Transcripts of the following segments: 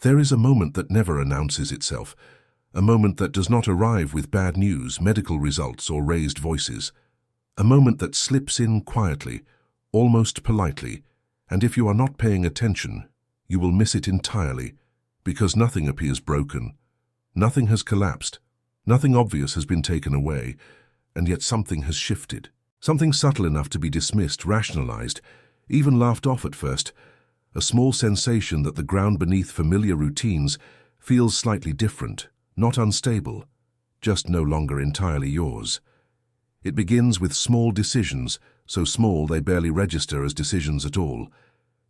There is a moment that never announces itself, a moment that does not arrive with bad news, medical results, or raised voices. A moment that slips in quietly, almost politely, and if you are not paying attention, you will miss it entirely, because nothing appears broken. Nothing has collapsed, nothing obvious has been taken away, and yet something has shifted. Something subtle enough to be dismissed, rationalized, even laughed off at first. A small sensation that the ground beneath familiar routines feels slightly different, not unstable, just no longer entirely yours. It begins with small decisions, so small they barely register as decisions at all.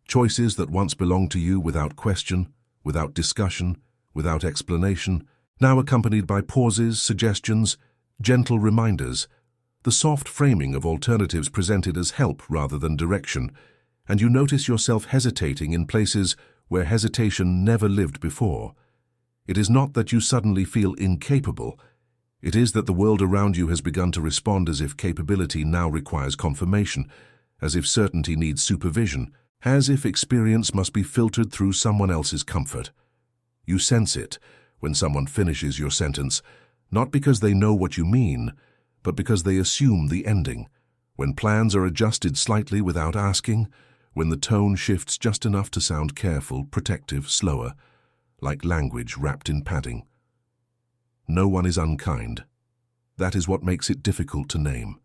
Choices that once belonged to you without question, without discussion, without explanation, now accompanied by pauses, suggestions, gentle reminders, the soft framing of alternatives presented as help rather than direction, and you notice yourself hesitating in places where hesitation never lived before. It is not that you suddenly feel incapable. It is that the world around you has begun to respond as if capability now requires confirmation, as if certainty needs supervision, as if experience must be filtered through someone else's comfort. You sense it when someone finishes your sentence, not because they know what you mean, but because they assume the ending. When plans are adjusted slightly without asking, when the tone shifts just enough to sound careful, protective, slower, like language wrapped in padding. No one is unkind. That is what makes it difficult to name.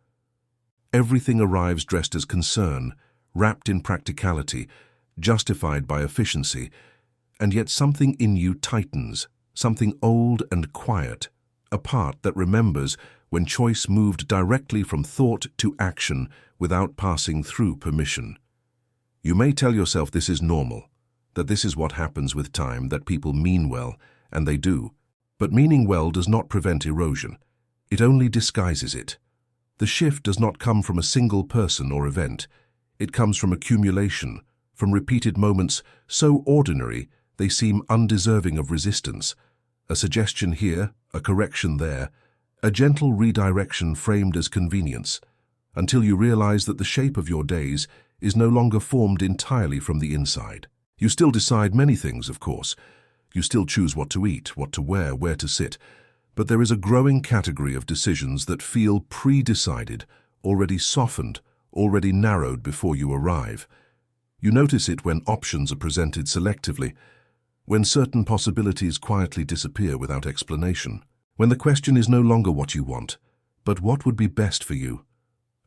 Everything arrives dressed as concern, wrapped in practicality, justified by efficiency, and yet something in you tightens, something old and quiet, a part that remembers when choice moved directly from thought to action without passing through permission. You may tell yourself this is normal, that this is what happens with time, that people mean well, and they do. But meaning well does not prevent erosion. It only disguises it. The shift does not come from a single person or event. It comes from accumulation, from repeated moments so ordinary they seem undeserving of resistance. A suggestion here, a correction there, a gentle redirection framed as convenience, until you realize that the shape of your days is no longer formed entirely from the inside. You still decide many things, of course. You still choose what to eat, what to wear, where to sit, but there is a growing category of decisions that feel pre-decided, already softened, already narrowed before you arrive. You notice it when options are presented selectively, when certain possibilities quietly disappear without explanation, when the question is no longer what you want, but what would be best for you.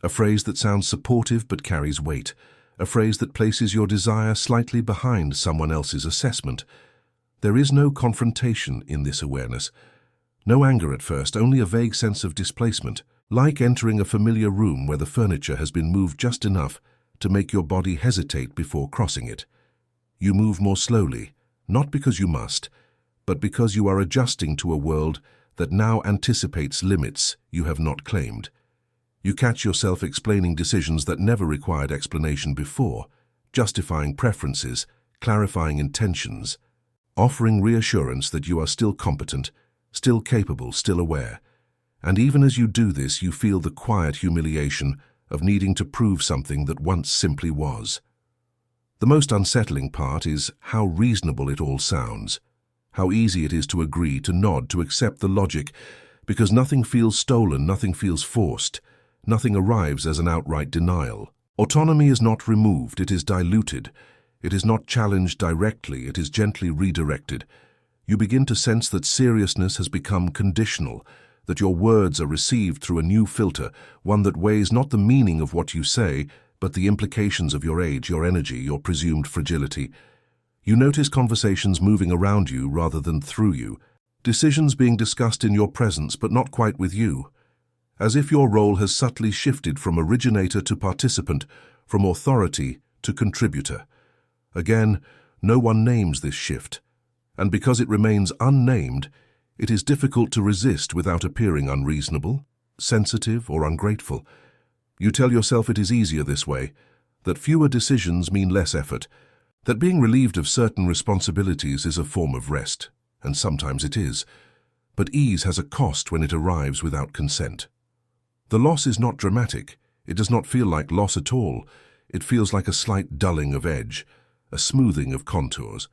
A phrase that sounds supportive but carries weight, a phrase that places your desire slightly behind someone else's assessment. There is no confrontation in this awareness. No anger at first, only a vague sense of displacement, like entering a familiar room where the furniture has been moved just enough to make your body hesitate before crossing it. You move more slowly, not because you must, but because you are adjusting to a world that now anticipates limits you have not claimed. You catch yourself explaining decisions that never required explanation before, justifying preferences, clarifying intentions, offering reassurance that you are still competent, still capable, still aware. And even as you do this, you feel the quiet humiliation of needing to prove something that once simply was. The most unsettling part is how reasonable it all sounds, how easy it is to agree, to nod, to accept the logic, because nothing feels stolen, nothing feels forced, nothing arrives as an outright denial. Autonomy is not removed, it is diluted. It is not challenged directly, it is gently redirected. You begin to sense that seriousness has become conditional, that your words are received through a new filter, one that weighs not the meaning of what you say, but the implications of your age, your energy, your presumed fragility. You notice conversations moving around you rather than through you, decisions being discussed in your presence but not quite with you, as if your role has subtly shifted from originator to participant, from authority to contributor. Again, no one names this shift, and because it remains unnamed, it is difficult to resist without appearing unreasonable, sensitive, or ungrateful. You tell yourself it is easier this way, that fewer decisions mean less effort, that being relieved of certain responsibilities is a form of rest, and sometimes it is, but ease has a cost when it arrives without consent. The loss is not dramatic. It does not feel like loss at all. It feels like a slight dulling of edge, a smoothing of contours,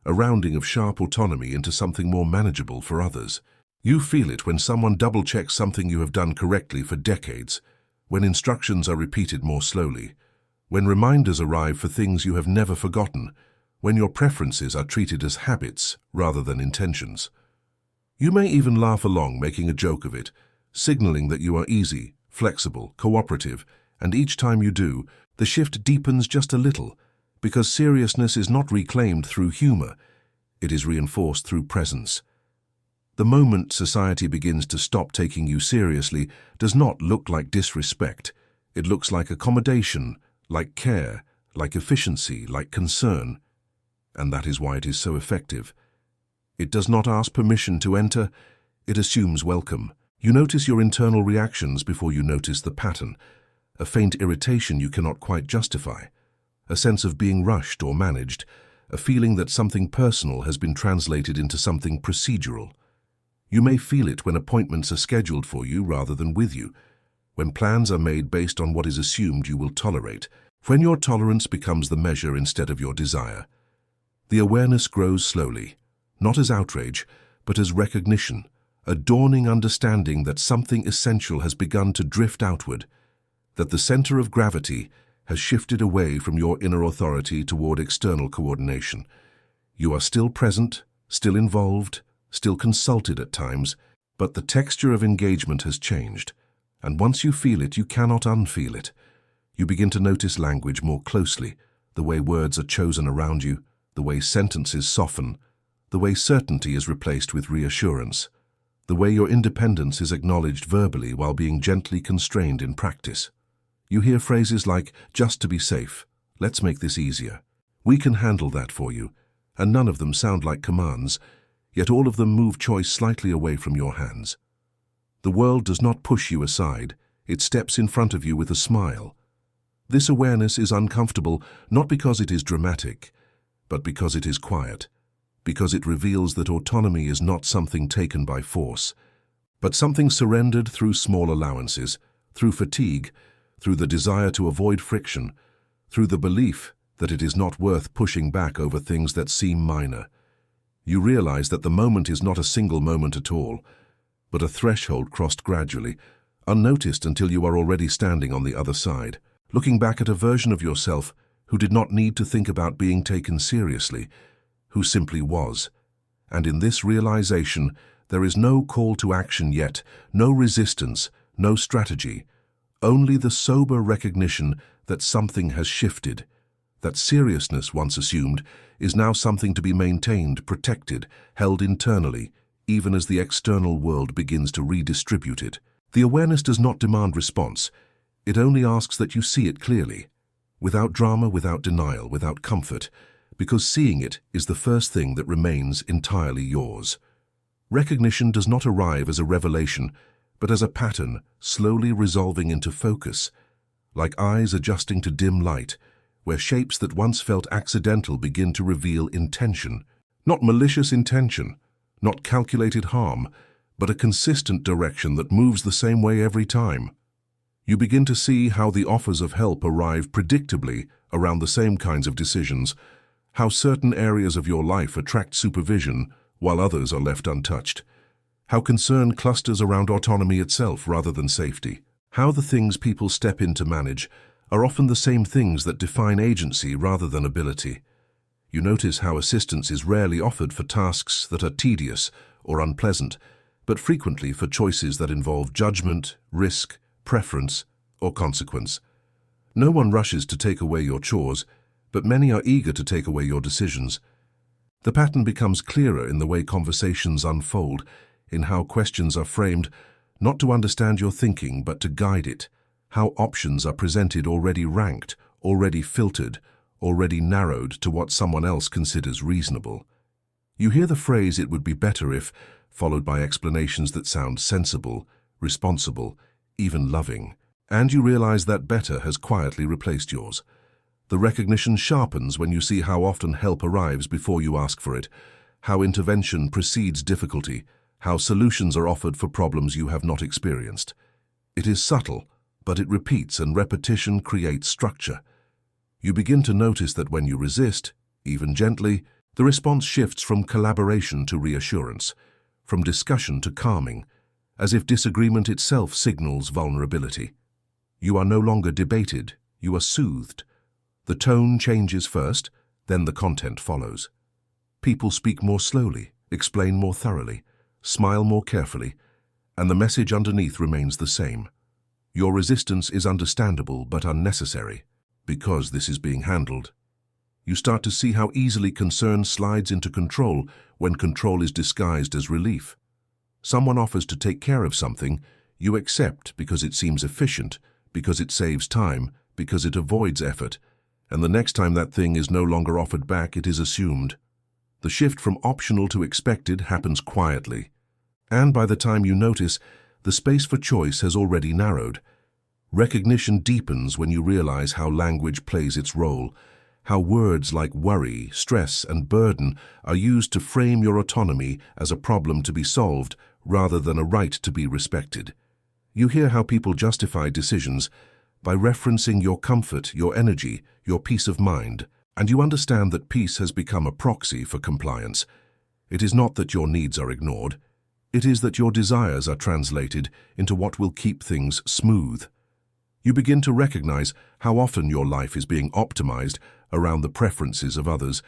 a rounding of sharp autonomy into something more manageable for others. You feel it when someone double-checks something you have done correctly for decades, when instructions are repeated more slowly, when reminders arrive for things you have never forgotten, when your preferences are treated as habits rather than intentions. You may even laugh along, making a joke of it, signaling that you are easy, flexible, cooperative, and each time you do, the shift deepens just a little, because seriousness is not reclaimed through humor, it is reinforced through presence. The moment society begins to stop taking you seriously does not look like disrespect. It looks like accommodation, like care, like efficiency, like concern. And that is why it is so effective. It does not ask permission to enter, it assumes welcome. You notice your internal reactions before you notice the pattern, a faint irritation you cannot quite justify, a sense of being rushed or managed, a feeling that something personal has been translated into something procedural. You may feel it when appointments are scheduled for you rather than with you, when plans are made based on what is assumed you will tolerate, when your tolerance becomes the measure instead of your desire. The awareness grows slowly, not as outrage, but as recognition, a dawning understanding that something essential has begun to drift outward, that the center of gravity has shifted away from your inner authority toward external coordination. You are still present, still involved, still consulted at times, but the texture of engagement has changed, and once you feel it, you cannot unfeel it. You begin to notice language more closely, the way words are chosen around you, the way sentences soften, the way certainty is replaced with reassurance, the way your independence is acknowledged verbally while being gently constrained in practice. You hear phrases like, "just to be safe," "let's make this easier," "we can handle that for you," and none of them sound like commands, yet all of them move choice slightly away from your hands. The world does not push you aside, it steps in front of you with a smile. This awareness is uncomfortable not because it is dramatic, but because it is quiet, because it reveals that autonomy is not something taken by force, but something surrendered through small allowances, through fatigue, through the desire to avoid friction, through the belief that it is not worth pushing back over things that seem minor. You realize that the moment is not a single moment at all, but a threshold crossed gradually, unnoticed until you are already standing on the other side, looking back at a version of yourself who did not need to think about being taken seriously, who simply was. And in this realization, there is no call to action yet, no resistance, no strategy, only the sober recognition that something has shifted, that seriousness once assumed is now something to be maintained, protected, held internally, even as the external world begins to redistribute it. The awareness does not demand response. It only asks that you see it clearly, without drama, without denial, without comfort, because seeing it is the first thing that remains entirely yours. Recognition does not arrive as a revelation, but as a pattern slowly resolving into focus, like eyes adjusting to dim light, where shapes that once felt accidental begin to reveal intention, not malicious intention, not calculated harm, but a consistent direction that moves the same way every time. You begin to see how the offers of help arrive predictably around the same kinds of decisions, how certain areas of your life attract supervision while others are left untouched, how concern clusters around autonomy itself rather than safety, how the things people step in to manage are often the same things that define agency rather than ability. You notice how assistance is rarely offered for tasks that are tedious or unpleasant, but frequently for choices that involve judgment, risk, preference, or consequence. No one rushes to take away your chores, but many are eager to take away your decisions. The pattern becomes clearer in the way conversations unfold, in how questions are framed, not to understand your thinking, but to guide it, how options are presented already ranked, already filtered, already narrowed to what someone else considers reasonable. You hear the phrase, "it would be better if," followed by explanations that sound sensible, responsible, even loving, and you realize that better has quietly replaced yours. The recognition sharpens when you see how often help arrives before you ask for it, how intervention precedes difficulty, how solutions are offered for problems you have not experienced. It is subtle, but it repeats, and repetition creates structure. You begin to notice that when you resist, even gently, The response shifts from collaboration to reassurance, from discussion to calming, as if disagreement itself signals vulnerability. You are no longer debated, you are soothed. The tone changes first, then the content follows. People speak more slowly, explain more thoroughly, smile more carefully, and the message underneath remains the same. Your resistance is understandable but unnecessary, because this is being handled. You start to see how easily concern slides into control when control is disguised as relief. Someone offers to take care of something, you accept because it seems efficient, because it saves time, because it avoids effort, and the next time that thing is no longer offered back, it is assumed. The shift from optional to expected happens quietly, and by the time you notice, the space for choice has already narrowed. Recognition deepens when you realize how language plays its role, how words like worry, stress, and burden are used to frame your autonomy as a problem to be solved rather than a right to be respected. You hear how people justify decisions by referencing your comfort, your energy, your peace of mind, and you understand that peace has become a proxy for compliance. It is not that your needs are ignored. It is that your desires are translated into what will keep things smooth. You begin to recognize how often your life is being optimized around the preferences of others,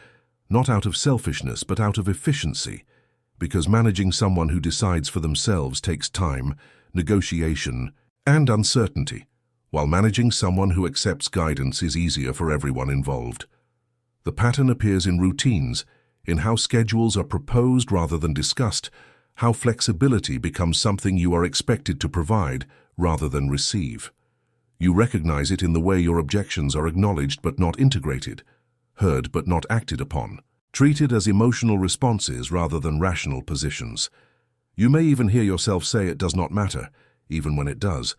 not out of selfishness but out of efficiency, because managing someone who decides for themselves takes time, negotiation, and uncertainty, while managing someone who accepts guidance is easier for everyone involved. The pattern appears in routines, in how schedules are proposed rather than discussed, how flexibility becomes something you are expected to provide rather than receive. You recognize it in the way your objections are acknowledged but not integrated, heard but not acted upon, treated as emotional responses rather than rational positions. You may even hear yourself say it does not matter, even when it does,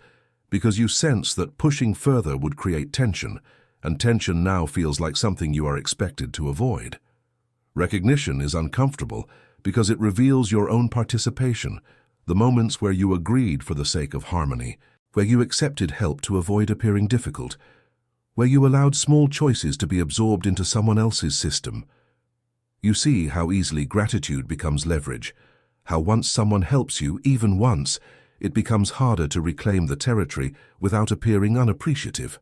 because you sense that pushing further would create tension, and tension now feels like something you are expected to avoid. Recognition is uncomfortable because it reveals your own participation, the moments where you agreed for the sake of harmony, where you accepted help to avoid appearing difficult, where you allowed small choices to be absorbed into someone else's system. You see how easily gratitude becomes leverage, how once someone helps you, even once, it becomes harder to reclaim the territory without appearing unappreciative.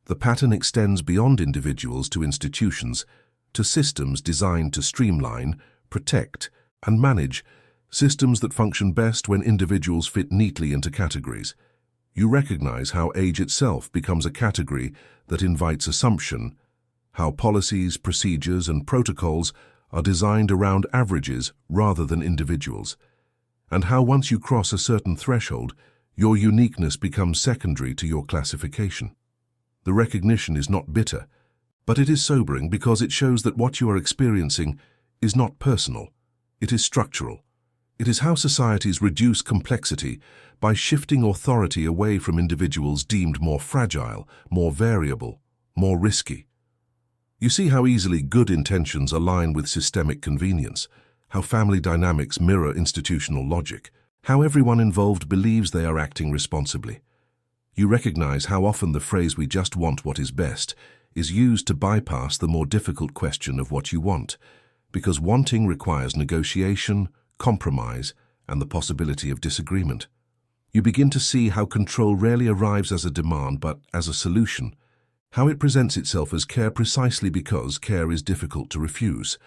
The pattern extends beyond individuals to institutions, to systems designed to streamline, protect, and manage, systems that function best when individuals fit neatly into categories. You recognize how age itself becomes a category that invites assumption, how policies, procedures, and protocols are designed around averages rather than individuals, and how once you cross a certain threshold, your uniqueness becomes secondary to your classification. The recognition is not bitter, but it is sobering because it shows that what you are experiencing is not personal, it is structural. It is how societies reduce complexity by shifting authority away from individuals deemed more fragile, more variable, more risky. You see how easily good intentions align with systemic convenience, how family dynamics mirror institutional logic, how everyone involved believes they are acting responsibly. You recognize how often the phrase "we just want what is best" is used to bypass the more difficult question of what you want, because wanting requires negotiation, compromise, and the possibility of disagreement. You begin to see how control rarely arrives as a demand but as a solution, how it presents itself as care precisely because care is difficult to refuse.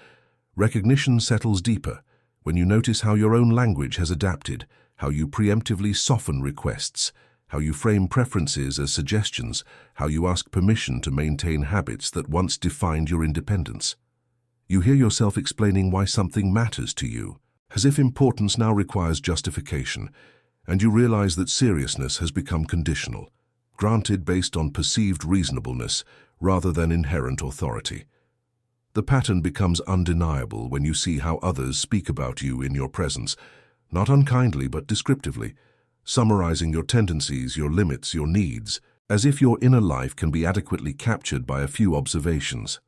Recognition settles deeper when you notice how your own language has adapted, how you preemptively soften requests, how you frame preferences as suggestions, how you ask permission to maintain habits that once defined your independence. You hear yourself explaining why something matters to you, as if importance now requires justification, and you realize that seriousness has become conditional, granted based on perceived reasonableness rather than inherent authority. The pattern becomes undeniable when you see how others speak about you in your presence, not unkindly but descriptively, summarizing your tendencies, your limits, your needs, as if your inner life can be adequately captured by a few observations.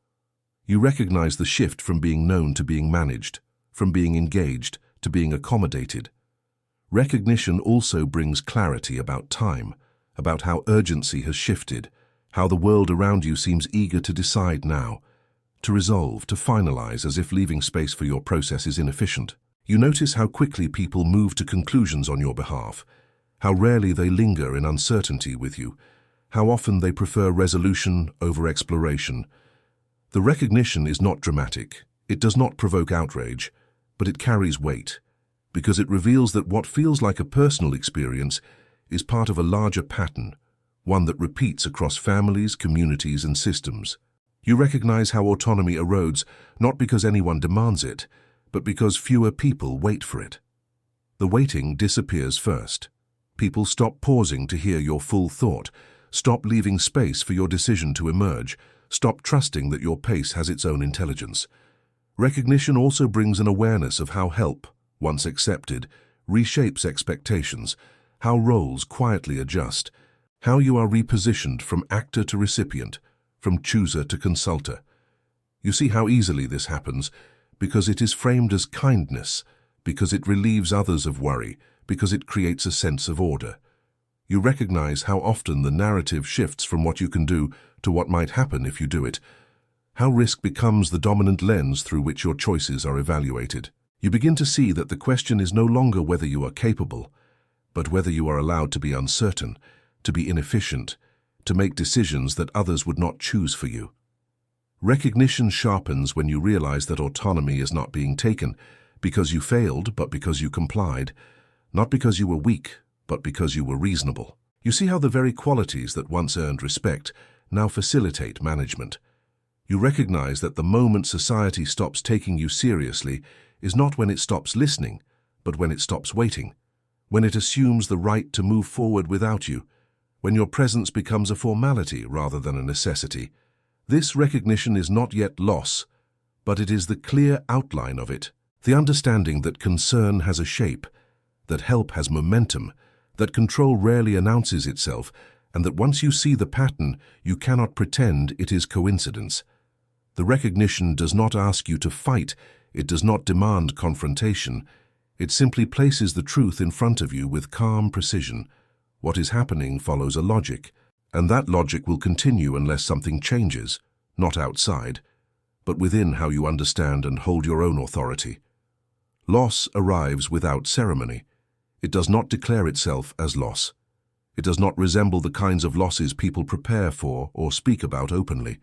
You recognize the shift from being known to being managed, from being engaged to being accommodated. Recognition also brings clarity about time, about how urgency has shifted, how the world around you seems eager to decide now. to resolve, to finalize, as if leaving space for your process is inefficient. You notice how quickly people move to conclusions on your behalf, how rarely they linger in uncertainty with you, how often they prefer resolution over exploration. The recognition is not dramatic. It does not provoke outrage, but it carries weight, because it reveals that what feels like a personal experience is part of a larger pattern, one that repeats across families, communities, and systems. You recognize how autonomy erodes not because anyone demands it, but because fewer people wait for it. The waiting disappears first. People stop pausing to hear your full thought, stop leaving space for your decision to emerge, stop trusting that your pace has its own intelligence. Recognition also brings an awareness of how help, once accepted, reshapes expectations, how roles quietly adjust, how you are repositioned from actor to recipient, from chooser to consulter. You see how easily this happens because it is framed as kindness, because it relieves others of worry, because it creates a sense of order. You recognize how often the narrative shifts from what you can do to what might happen if you do it, how risk becomes the dominant lens through which your choices are evaluated. You begin to see that the question is no longer whether you are capable, but whether you are allowed to be uncertain, to be inefficient, to make decisions that others would not choose for you. Recognition sharpens when you realize that autonomy is not being taken because you failed, but because you complied, not because you were weak, but because you were reasonable. You see how the very qualities that once earned respect now facilitate management. You recognize that the moment society stops taking you seriously is not when it stops listening, but when it stops waiting, when it assumes the right to move forward without you, when your presence becomes a formality rather than a necessity. This recognition is not yet loss, but it is the clear outline of it, the understanding that concern has a shape, that help has momentum, that control rarely announces itself, and that once you see the pattern, you cannot pretend it is coincidence. The recognition does not ask you to fight, it does not demand confrontation. It simply places the truth in front of you with calm precision. What is happening follows a logic, and that logic will continue unless something changes, not outside, but within how you understand and hold your own authority. Loss arrives without ceremony. It does not declare itself as loss. It does not resemble the kinds of losses people prepare for or speak about openly.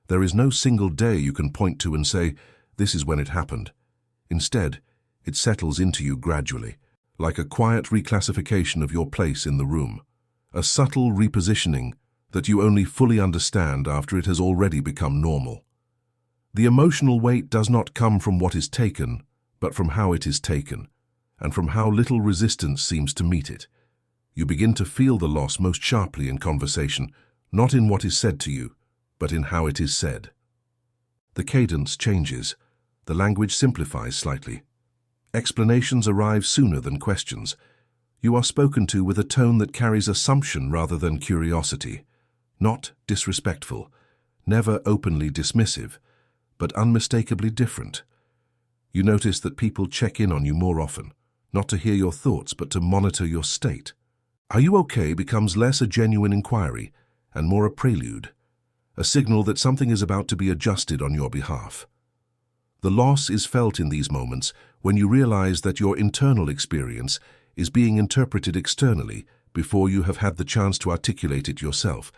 There is no single day you can point to and say, "This is when it happened." Instead, it settles into you gradually, like a quiet reclassification of your place in the room, a subtle repositioning that you only fully understand after it has already become normal. The emotional weight does not come from what is taken, but from how it is taken, and from how little resistance seems to meet it. You begin to feel the loss most sharply in conversation, not in what is said to you, but in how it is said. The cadence changes, the language simplifies slightly. Explanations arrive sooner than questions. You are spoken to with a tone that carries assumption rather than curiosity, not disrespectful, never openly dismissive, but unmistakably different. You notice that people check in on you more often, not to hear your thoughts, but to monitor your state. "Are you okay?" becomes less a genuine inquiry and more a prelude, a signal that something is about to be adjusted on your behalf. The loss is felt in these moments when you realize that your internal experience is being interpreted externally before you have had the chance to articulate it yourself.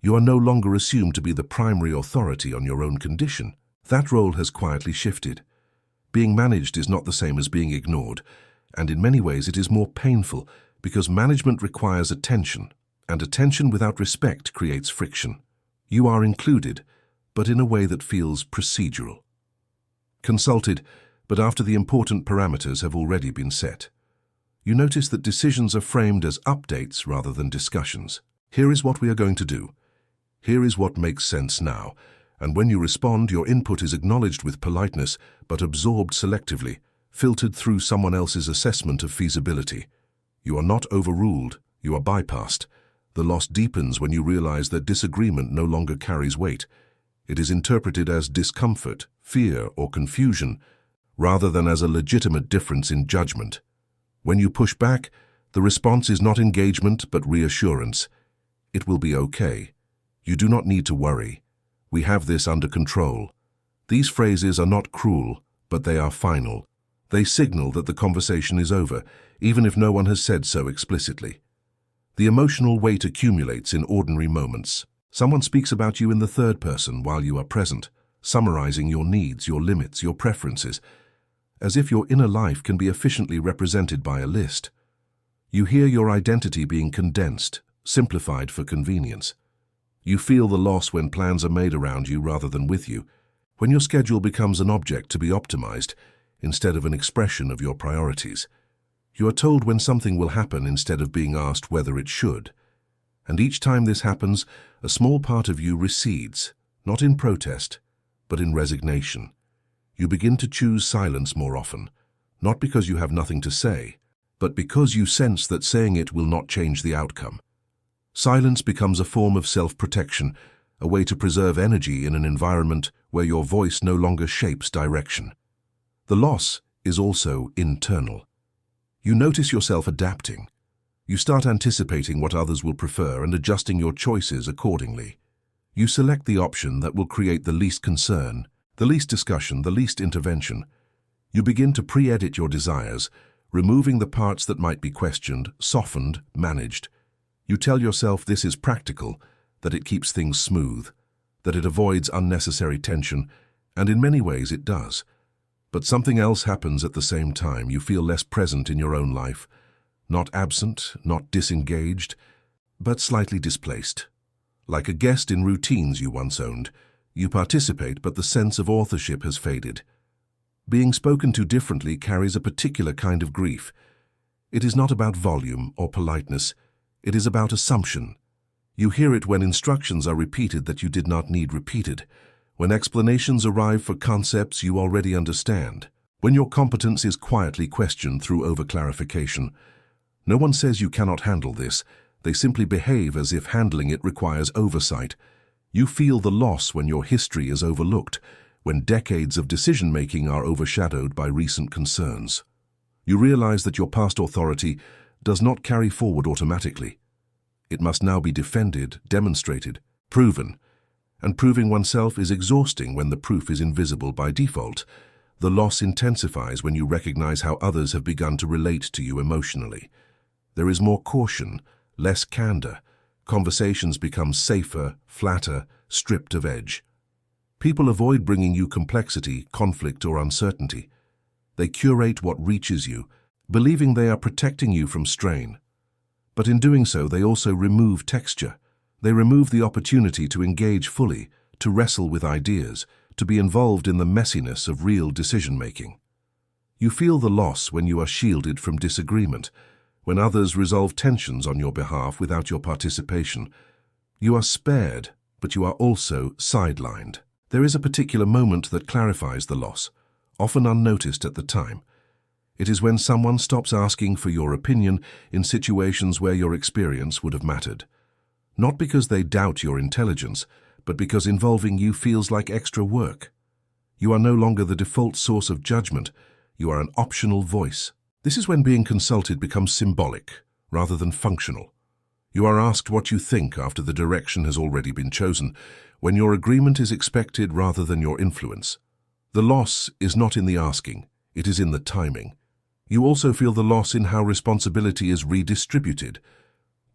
You are no longer assumed to be the primary authority on your own condition. That role has quietly shifted. Being managed is not the same as being ignored, and in many ways it is more painful because management requires attention, and attention without respect creates friction. You are included, but in a way that feels procedural. Consulted, but after the important parameters have already been set. You notice that decisions are framed as updates rather than discussions. Here is what we are going to do. Here is what makes sense now. And when you respond, your input is acknowledged with politeness, but absorbed selectively, filtered through someone else's assessment of feasibility. You are not overruled, you are bypassed. The loss deepens when you realize that disagreement no longer carries weight. It is interpreted as discomfort, fear, or confusion, rather than as a legitimate difference in judgment. When you push back, the response is not engagement but reassurance. It will be okay. You do not need to worry. We have this under control. These phrases are not cruel, but they are final. They signal that the conversation is over, even if no one has said so explicitly. The emotional weight accumulates in ordinary moments. Someone speaks about you in the third person while you are present, summarizing your needs, your limits, your preferences, as if your inner life can be efficiently represented by a list. You hear your identity being condensed, simplified for convenience. You feel the loss when plans are made around you rather than with you, when your schedule becomes an object to be optimized instead of an expression of your priorities. You are told when something will happen instead of being asked whether it should. And each time this happens, a small part of you recedes, not in protest, but in resignation. You begin to choose silence more often, not because you have nothing to say, but because you sense that saying it will not change the outcome. Silence becomes a form of self-protection, a way to preserve energy in an environment where your voice no longer shapes direction. The loss is also internal. You notice yourself adapting. You start anticipating what others will prefer and adjusting your choices accordingly. You select the option that will create the least concern, the least discussion, the least intervention. You begin to pre-edit your desires, removing the parts that might be questioned, softened, managed. You tell yourself this is practical, that it keeps things smooth, that it avoids unnecessary tension, and in many ways it does. But something else happens at the same time. You feel less present in your own life, not absent, not disengaged, but slightly displaced. Like a guest in routines you once owned, you participate, but the sense of authorship has faded. Being spoken to differently carries a particular kind of grief. It is not about volume or politeness. It is about assumption. You hear it when instructions are repeated that you did not need repeated, when explanations arrive for concepts you already understand, when your competence is quietly questioned through overclarification. No one says you cannot handle this. They simply behave as if handling it requires oversight. You feel the loss when your history is overlooked, when decades of decision-making are overshadowed by recent concerns. You realize that your past authority does not carry forward automatically. It must now be defended, demonstrated, proven. And proving oneself is exhausting when the proof is invisible by default. The loss intensifies when you recognize how others have begun to relate to you emotionally. There is more caution, less candor. Conversations become safer, flatter, stripped of edge. People avoid bringing you complexity, conflict, or uncertainty. They curate what reaches you, believing they are protecting you from strain. But in doing so, they also remove texture. They remove the opportunity to engage fully, to wrestle with ideas, to be involved in the messiness of real decision-making. You feel the loss when you are shielded from disagreement, when others resolve tensions on your behalf without your participation. You are spared, but you are also sidelined. There is a particular moment that clarifies the loss, often unnoticed at the time. It is when someone stops asking for your opinion in situations where your experience would have mattered. Not because they doubt your intelligence, but because involving you feels like extra work. You are no longer the default source of judgment. You are an optional voice. This is when being consulted becomes symbolic rather than functional. You are asked what you think after the direction has already been chosen, when your agreement is expected rather than your influence. The loss is not in the asking, it is in the timing. You also feel the loss in how responsibility is redistributed.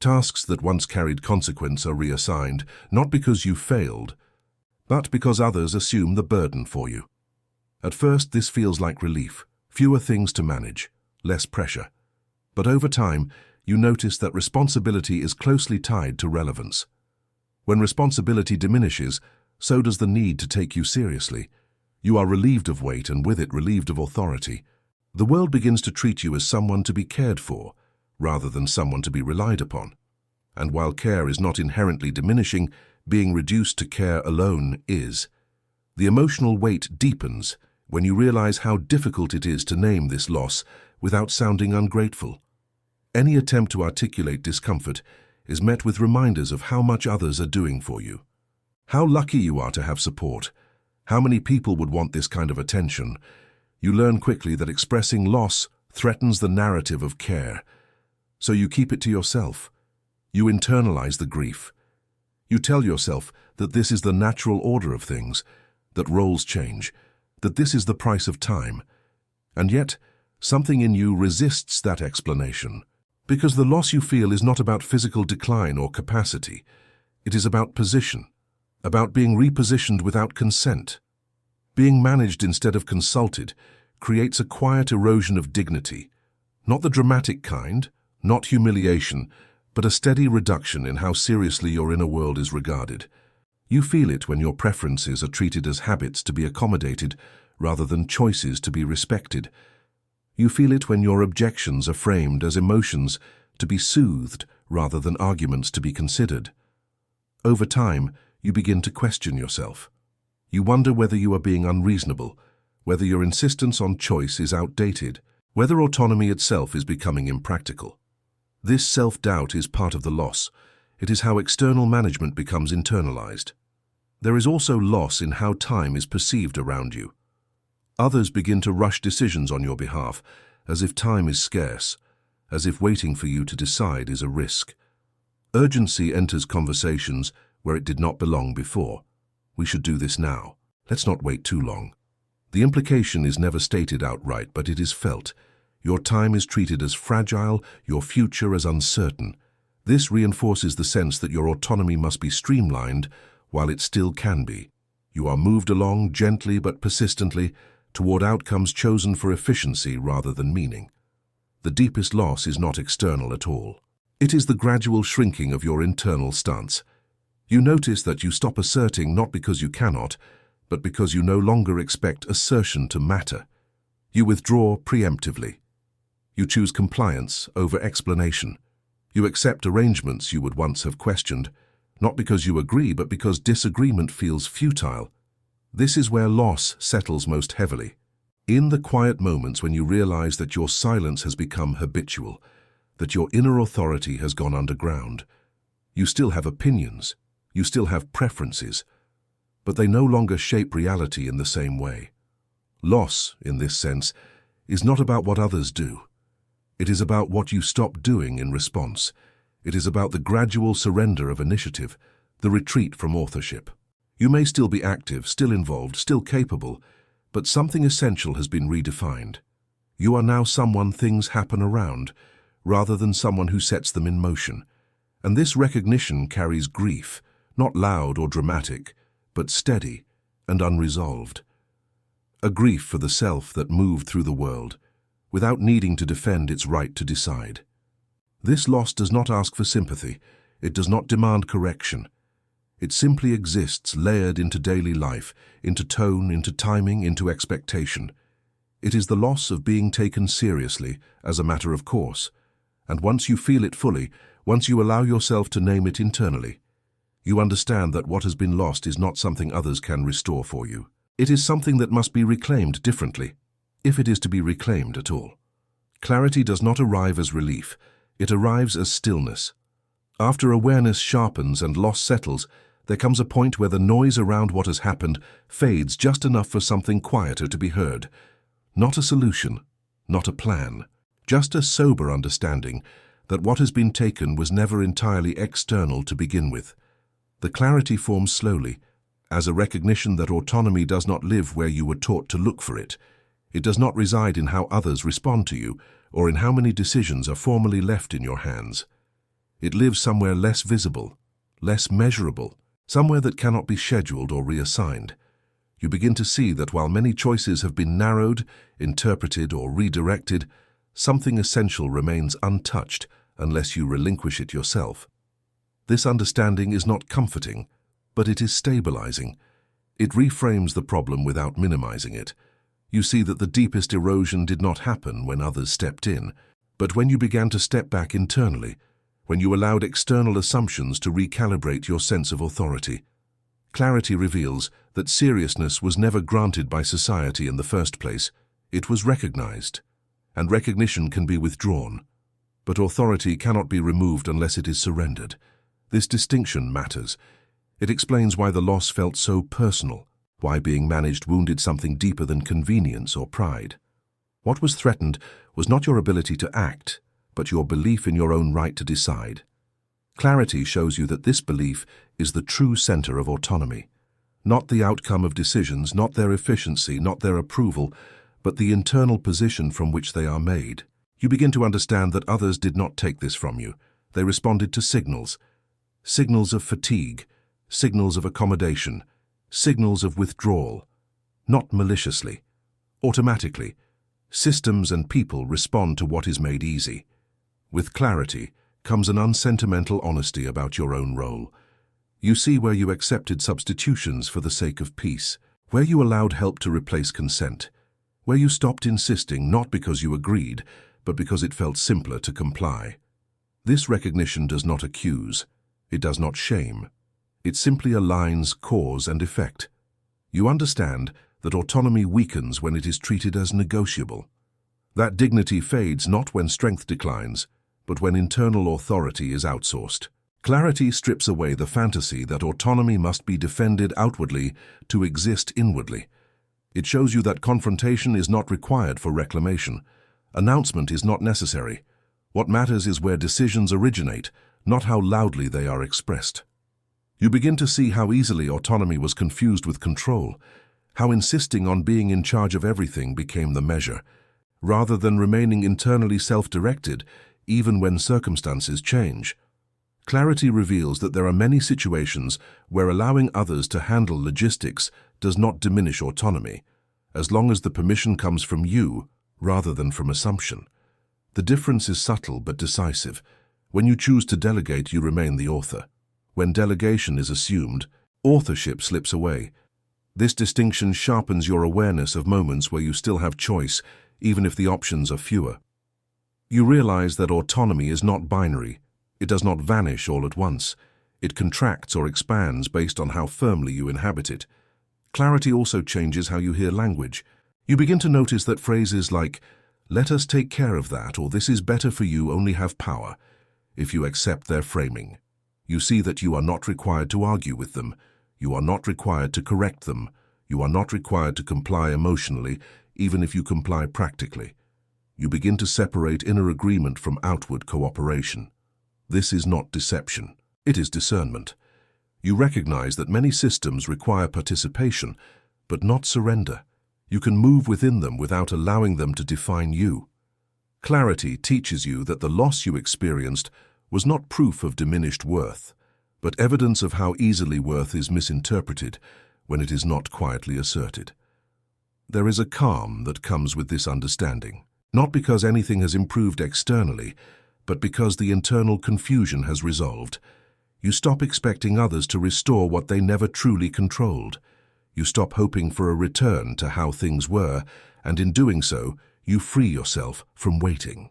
Tasks that once carried consequence are reassigned, not because you failed, but because others assume the burden for you. At first, this feels like relief, fewer things to manage, less pressure. But over time, you notice that responsibility is closely tied to relevance. When responsibility diminishes, so does the need to take you seriously. You are relieved of weight and with it relieved of authority. The world begins to treat you as someone to be cared for, rather than someone to be relied upon. And while care is not inherently diminishing, being reduced to care alone is. The emotional weight deepens when you realize how difficult it is to name this loss without sounding ungrateful. Any attempt to articulate discomfort is met with reminders of how much others are doing for you. How lucky you are to have support. How many people would want this kind of attention. You learn quickly that expressing loss threatens the narrative of care. So you keep it to yourself. You internalize the grief. You tell yourself that this is the natural order of things, that roles change, that this is the price of time. And yet, something in you resists that explanation, because the loss you feel is not about physical decline or capacity. It is about position, about being repositioned without consent. Being managed instead of consulted creates a quiet erosion of dignity, not the dramatic kind, not humiliation, but a steady reduction in how seriously your inner world is regarded. You feel it when your preferences are treated as habits to be accommodated rather than choices to be respected. You feel it when your objections are framed as emotions to be soothed rather than arguments to be considered. Over time, you begin to question yourself. You wonder whether you are being unreasonable, whether your insistence on choice is outdated, whether autonomy itself is becoming impractical. This self-doubt is part of the loss. It is how external management becomes internalized. There is also loss in how time is perceived around you. Others begin to rush decisions on your behalf, as if time is scarce, as if waiting for you to decide is a risk. Urgency enters conversations where it did not belong before. We should do this now. Let's not wait too long. The implication is never stated outright, but it is felt. Your time is treated as fragile, your future as uncertain. This reinforces the sense that your autonomy must be streamlined while it still can be. You are moved along gently but persistently toward outcomes chosen for efficiency rather than meaning. The deepest loss is not external at all. It is the gradual shrinking of your internal stance. You notice that you stop asserting not because you cannot, but because you no longer expect assertion to matter. You withdraw preemptively. You choose compliance over explanation. You accept arrangements you would once have questioned, not because you agree, but because disagreement feels futile. This is where loss settles most heavily. In the quiet moments when you realize that your silence has become habitual, that your inner authority has gone underground. You still have opinions, you still have preferences, but they no longer shape reality in the same way. Loss, in this sense, is not about what others do. It is about what you stop doing in response. It is about the gradual surrender of initiative, the retreat from authorship. You may still be active, still involved, still capable, but something essential has been redefined. You are now someone things happen around, rather than someone who sets them in motion. And this recognition carries grief, not loud or dramatic, but steady and unresolved. A grief for the self that moved through the world, without needing to defend its right to decide. This loss does not ask for sympathy. It does not demand correction. It simply exists, layered into daily life, into tone, into timing, into expectation. It is the loss of being taken seriously as a matter of course. And once you feel it fully, once you allow yourself to name it internally, you understand that what has been lost is not something others can restore for you. It is something that must be reclaimed differently, if it is to be reclaimed at all. Clarity does not arrive as relief. It arrives as stillness. After awareness sharpens and loss settles, there comes a point where the noise around what has happened fades just enough for something quieter to be heard. Not a solution, not a plan, just a sober understanding that what has been taken was never entirely external to begin with. The clarity forms slowly, as a recognition that autonomy does not live where you were taught to look for it. It does not reside in how others respond to you, or in how many decisions are formally left in your hands. It lives somewhere less visible, less measurable, somewhere that cannot be scheduled or reassigned. You begin to see that while many choices have been narrowed, interpreted, or redirected, something essential remains untouched unless you relinquish it yourself. This understanding is not comforting, but it is stabilizing. It reframes the problem without minimizing it. You see that the deepest erosion did not happen when others stepped in, but when you began to step back internally, when you allowed external assumptions to recalibrate your sense of authority. Clarity reveals that seriousness was never granted by society in the first place. It was recognized, and recognition can be withdrawn. But authority cannot be removed unless it is surrendered. This distinction matters. It explains why the loss felt so personal, why being managed wounded something deeper than convenience or pride. What was threatened was not your ability to act, but your belief in your own right to decide. Clarity shows you that this belief is the true center of autonomy. Not the outcome of decisions, not their efficiency, not their approval, but the internal position from which they are made. You begin to understand that others did not take this from you. They responded to signals. Signals of fatigue, signals of accommodation, signals of withdrawal. Not maliciously, automatically. Systems and people respond to what is made easy. With clarity comes an unsentimental honesty about your own role. You see where you accepted substitutions for the sake of peace, where you allowed help to replace consent, where you stopped insisting not because you agreed, but because it felt simpler to comply. This recognition does not accuse, it does not shame. It simply aligns cause and effect. You understand that autonomy weakens when it is treated as negotiable. That dignity fades not when strength declines, but when internal authority is outsourced. Clarity strips away the fantasy that autonomy must be defended outwardly to exist inwardly. It shows you that confrontation is not required for reclamation. Announcement is not necessary. What matters is where decisions originate, not how loudly they are expressed. You begin to see how easily autonomy was confused with control, how insisting on being in charge of everything became the measure, rather than remaining internally self-directed, even when circumstances change. Clarity reveals that there are many situations where allowing others to handle logistics does not diminish autonomy, as long as the permission comes from you rather than from assumption. The difference is subtle but decisive. When you choose to delegate, you remain the author. When delegation is assumed, authorship slips away. This distinction sharpens your awareness of moments where you still have choice, even if the options are fewer. You realize that autonomy is not binary. It does not vanish all at once. It contracts or expands based on how firmly you inhabit it. Clarity also changes how you hear language. You begin to notice that phrases like, "Let us take care of that," or "This is better for you," only have power if you accept their framing. You see that you are not required to argue with them. You are not required to correct them. You are not required to comply emotionally, even if you comply practically. You begin to separate inner agreement from outward cooperation. This is not deception. It is discernment. You recognize that many systems require participation, but not surrender. You can move within them without allowing them to define you. Clarity teaches you that the loss you experienced was not proof of diminished worth, but evidence of how easily worth is misinterpreted when it is not quietly asserted. There is a calm that comes with this understanding, not because anything has improved externally, but because the internal confusion has resolved. You stop expecting others to restore what they never truly controlled. You stop hoping for a return to how things were, and in doing so, you free yourself from waiting.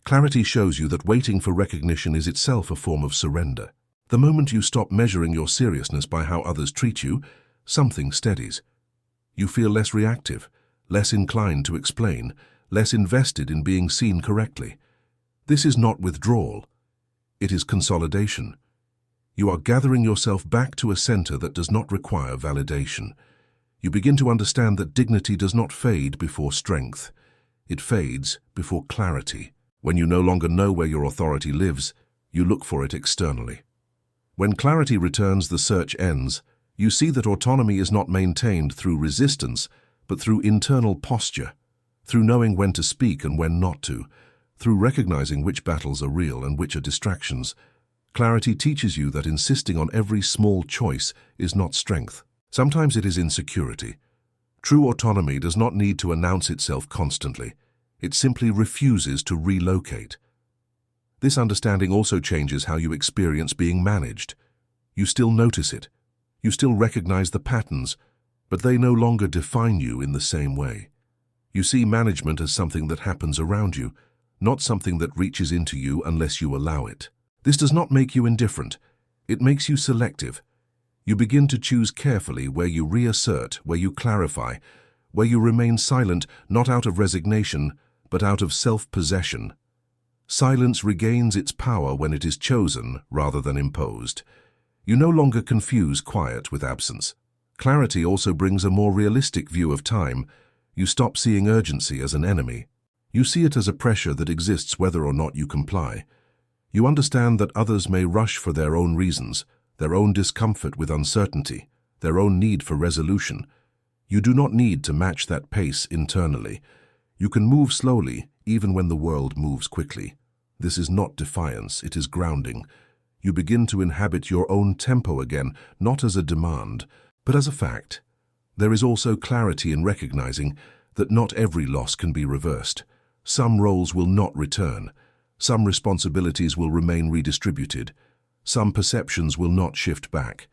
Clarity shows you that waiting for recognition is itself a form of surrender. The moment you stop measuring your seriousness by how others treat you, something steadies. You feel less reactive, less inclined to explain, less invested in being seen correctly. This is not withdrawal. It is consolidation. You are gathering yourself back to a center that does not require validation. You begin to understand that dignity does not fade before strength. It fades before clarity. When you no longer know where your authority lives, you look for it externally. When clarity returns, the search ends. You see that autonomy is not maintained through resistance, but through internal posture, through knowing when to speak and when not to, through recognizing which battles are real and which are distractions. Clarity teaches you that insisting on every small choice is not strength. Sometimes it is insecurity. True autonomy does not need to announce itself constantly. It simply refuses to relocate. This understanding also changes how you experience being managed. You still notice it. You still recognize the patterns, but they no longer define you in the same way. You see management as something that happens around you, not something that reaches into you unless you allow it. This does not make you indifferent. It makes you selective. You begin to choose carefully where you reassert, where you clarify, where you remain silent, not out of resignation, but out of self-possession. Silence regains its power when it is chosen rather than imposed. You no longer confuse quiet with absence. Clarity also brings a more realistic view of time. You stop seeing urgency as an enemy. You see it as a pressure that exists whether or not you comply. You understand that others may rush for their own reasons, their own discomfort with uncertainty, their own need for resolution. You do not need to match that pace internally. You can move slowly, even when the world moves quickly. This is not defiance, it is grounding. You begin to inhabit your own tempo again, not as a demand, but as a fact. There is also clarity in recognizing that not every loss can be reversed. Some roles will not return. Some responsibilities will remain redistributed. Some perceptions will not shift back.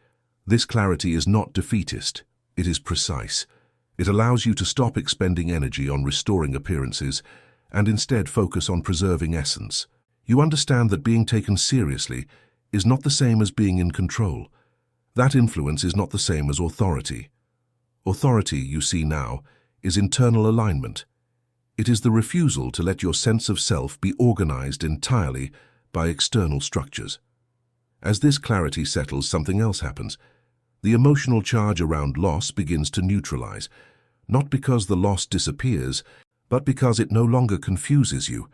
This clarity is not defeatist. It is precise. It allows you to stop expending energy on restoring appearances and instead focus on preserving essence. You understand that being taken seriously is not the same as being in control. That influence is not the same as authority. Authority, you see now, is internal alignment. It is the refusal to let your sense of self be organized entirely by external structures. As this clarity settles, something else happens. The emotional charge around loss begins to neutralize, not because the loss disappears, but because it no longer confuses you.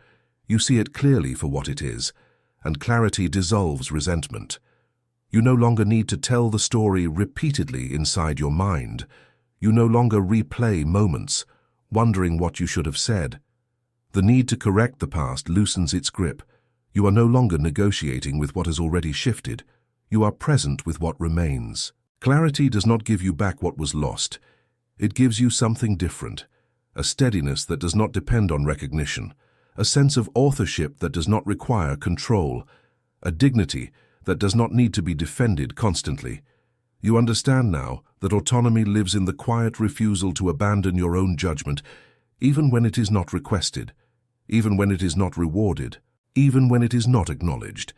You see it clearly for what it is, and clarity dissolves resentment. You no longer need to tell the story repeatedly inside your mind. You no longer replay moments, wondering what you should have said. The need to correct the past loosens its grip. You are no longer negotiating with what has already shifted. You are present with what remains. Clarity does not give you back what was lost. It gives you something different, a steadiness that does not depend on recognition, a sense of authorship that does not require control, a dignity that does not need to be defended constantly. You understand now that autonomy lives in the quiet refusal to abandon your own judgment, even when it is not requested, even when it is not rewarded, even when it is not acknowledged.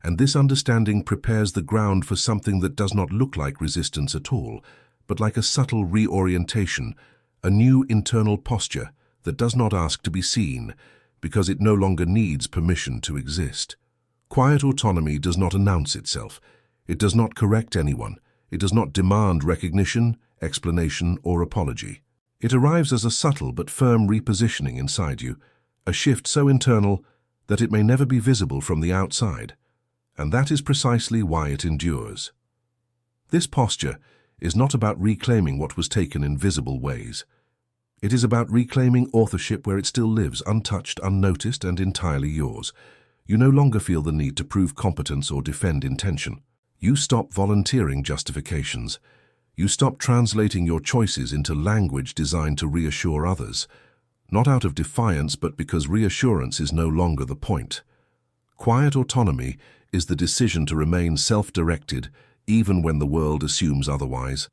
And this understanding prepares the ground for something that does not look like resistance at all, but like a subtle reorientation, a new internal posture that does not ask to be seen, because it no longer needs permission to exist. Quiet autonomy does not announce itself. It does not correct anyone. It does not demand recognition, explanation, or apology. It arrives as a subtle but firm repositioning inside you, a shift so internal that it may never be visible from the outside. And that is precisely why it endures. This posture is not about reclaiming what was taken in visible ways. It is about reclaiming authorship where it still lives, untouched, unnoticed, and entirely yours. You no longer feel the need to prove competence or defend intention. You stop volunteering justifications. You stop translating your choices into language designed to reassure others, not out of defiance but because reassurance is no longer the point. Quiet autonomy is the decision to remain self-directed even when the world assumes otherwise.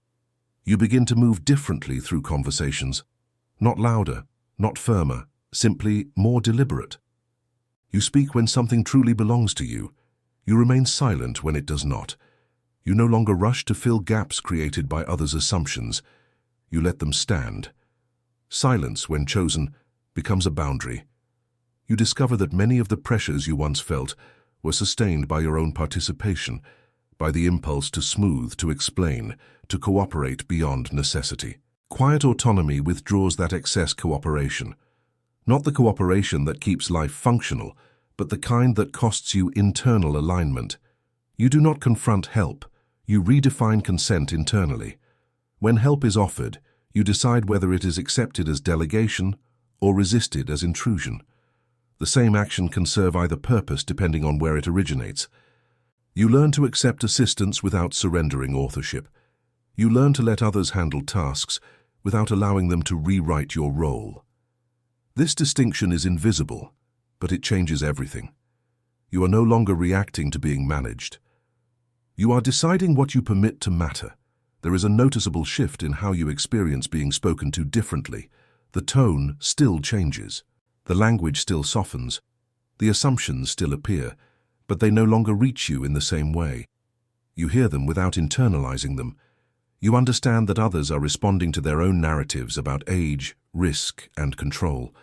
You begin to move differently through conversations, not louder, not firmer, simply more deliberate. You speak when something truly belongs to you. You remain silent when it does not. You no longer rush to fill gaps created by others' assumptions. You let them stand. Silence, when chosen, becomes a boundary. You discover that many of the pressures you once felt were sustained by your own participation, by the impulse to smooth, to explain, to cooperate beyond necessity. Quiet autonomy withdraws that excess cooperation. Not the cooperation that keeps life functional, but the kind that costs you internal alignment. You do not confront help. You redefine consent internally. When help is offered, you decide whether it is accepted as delegation or resisted as intrusion. The same action can serve either purpose depending on where it originates. You learn to accept assistance without surrendering authorship. You learn to let others handle tasks without allowing them to rewrite your role. This distinction is invisible, but it changes everything. You are no longer reacting to being managed. You are deciding what you permit to matter. There is a noticeable shift in how you experience being spoken to differently. The tone still changes. The language still softens. The assumptions still appear, but they no longer reach you in the same way. You hear them without internalizing them. You understand that others are responding to their own narratives about age, risk, and control.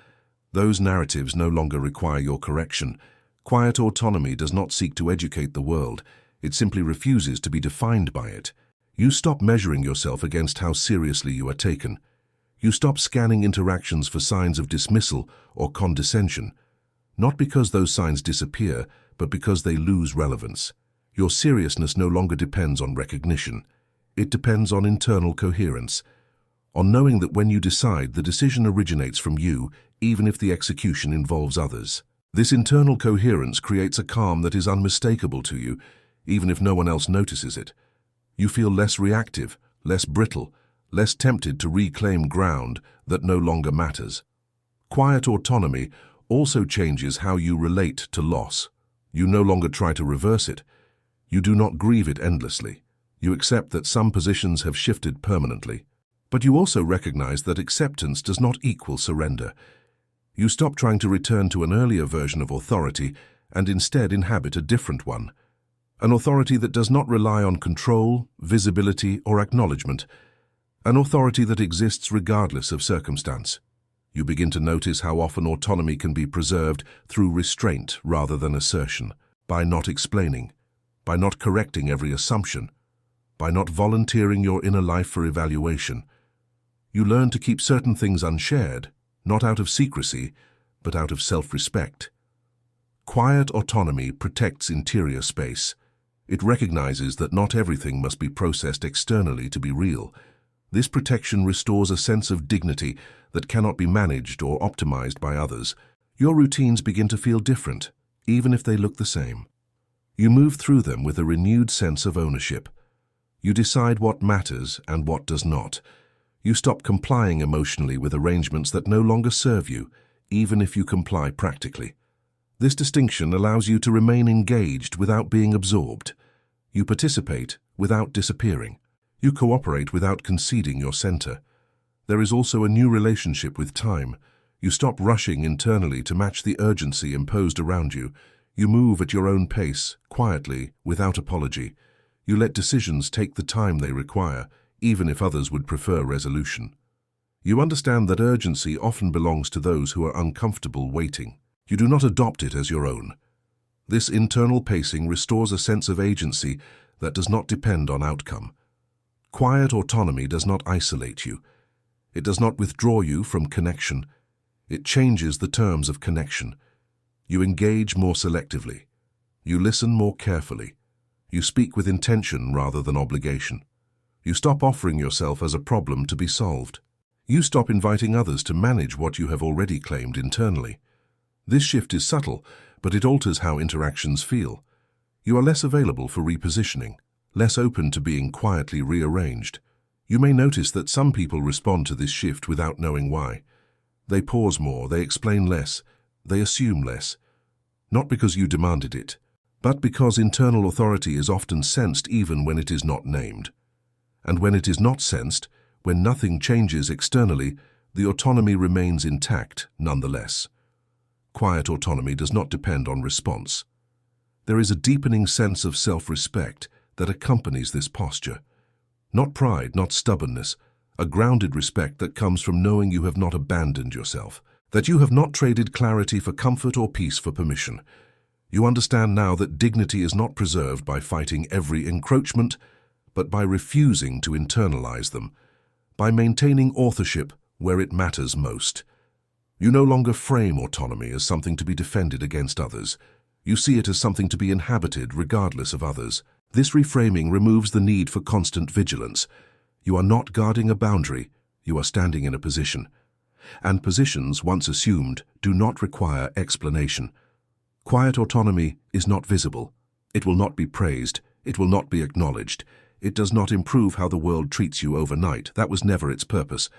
Those narratives no longer require your correction. Quiet autonomy does not seek to educate the world. It simply refuses to be defined by it. You stop measuring yourself against how seriously you are taken. You stop scanning interactions for signs of dismissal or condescension, not because those signs disappear, but because they lose relevance. Your seriousness no longer depends on recognition. It depends on internal coherence, on knowing that when you decide, the decision originates from you, even if the execution involves others. This internal coherence creates a calm that is unmistakable to you, even if no one else notices it. You feel less reactive, less brittle, less tempted to reclaim ground that no longer matters. Quiet autonomy also changes how you relate to loss. You no longer try to reverse it. You do not grieve it endlessly. You accept that some positions have shifted permanently. But you also recognize that acceptance does not equal surrender. You stop trying to return to an earlier version of authority and instead inhabit a different one. An authority that does not rely on control, visibility, or acknowledgement. An authority that exists regardless of circumstance. You begin to notice how often autonomy can be preserved through restraint rather than assertion, by not explaining, by not correcting every assumption, by not volunteering your inner life for evaluation. You learn to keep certain things unshared, not out of secrecy, but out of self-respect. Quiet autonomy protects interior space. It recognizes that not everything must be processed externally to be real. This protection restores a sense of dignity that cannot be managed or optimized by others. Your routines begin to feel different, even if they look the same. You move through them with a renewed sense of ownership. You decide what matters and what does not. You stop complying emotionally with arrangements that no longer serve you, even if you comply practically. This distinction allows you to remain engaged without being absorbed. You participate without disappearing. You cooperate without conceding your center. There is also a new relationship with time. You stop rushing internally to match the urgency imposed around you. You move at your own pace, quietly, without apology. You let decisions take the time they require, even if others would prefer resolution. You understand that urgency often belongs to those who are uncomfortable waiting. You do not adopt it as your own. This internal pacing restores a sense of agency that does not depend on outcome. Quiet autonomy does not isolate you. It does not withdraw you from connection. It changes the terms of connection. You engage more selectively. You listen more carefully. You speak with intention rather than obligation. You stop offering yourself as a problem to be solved. You stop inviting others to manage what you have already claimed internally. This shift is subtle, but it alters how interactions feel. You are less available for repositioning, less open to being quietly rearranged. You may notice that some people respond to this shift without knowing why. They pause more, they explain less, they assume less. Not because you demanded it, but because internal authority is often sensed even when it is not named. And when it is not sensed, when nothing changes externally, the autonomy remains intact nonetheless. Quiet autonomy does not depend on response. There is a deepening sense of self-respect that accompanies this posture. Not pride, not stubbornness, a grounded respect that comes from knowing you have not abandoned yourself, that you have not traded clarity for comfort or peace for permission. You understand now that dignity is not preserved by fighting every encroachment, but by refusing to internalize them, by maintaining authorship where it matters most. You no longer frame autonomy as something to be defended against others. You see it as something to be inhabited regardless of others. This reframing removes the need for constant vigilance. You are not guarding a boundary, you are standing in a position. And positions, once assumed, do not require explanation. Quiet autonomy is not visible. It will not be praised. It will not be acknowledged. It does not improve how the world treats you overnight. That was never its purpose.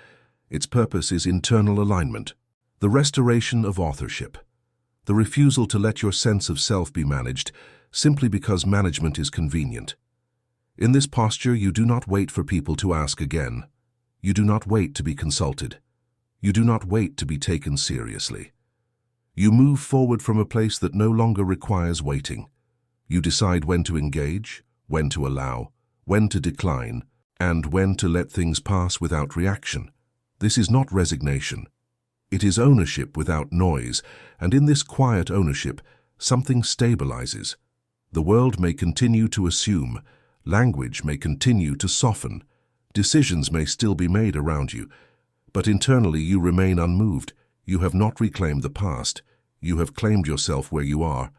Its purpose is internal alignment, the restoration of authorship, the refusal to let your sense of self be managed simply because management is convenient. In this posture, you do not wait for people to ask again. You do not wait to be consulted. You do not wait to be taken seriously. You move forward from a place that no longer requires waiting. You decide when to engage, when to allow, when to decline, and when to let things pass without reaction. This is not resignation. It is ownership without noise, and in this quiet ownership, something stabilizes. The world may continue to assume, language may continue to soften, decisions may still be made around you, but internally you remain unmoved. You have not reclaimed the past. You have claimed yourself where you are,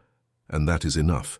and that is enough.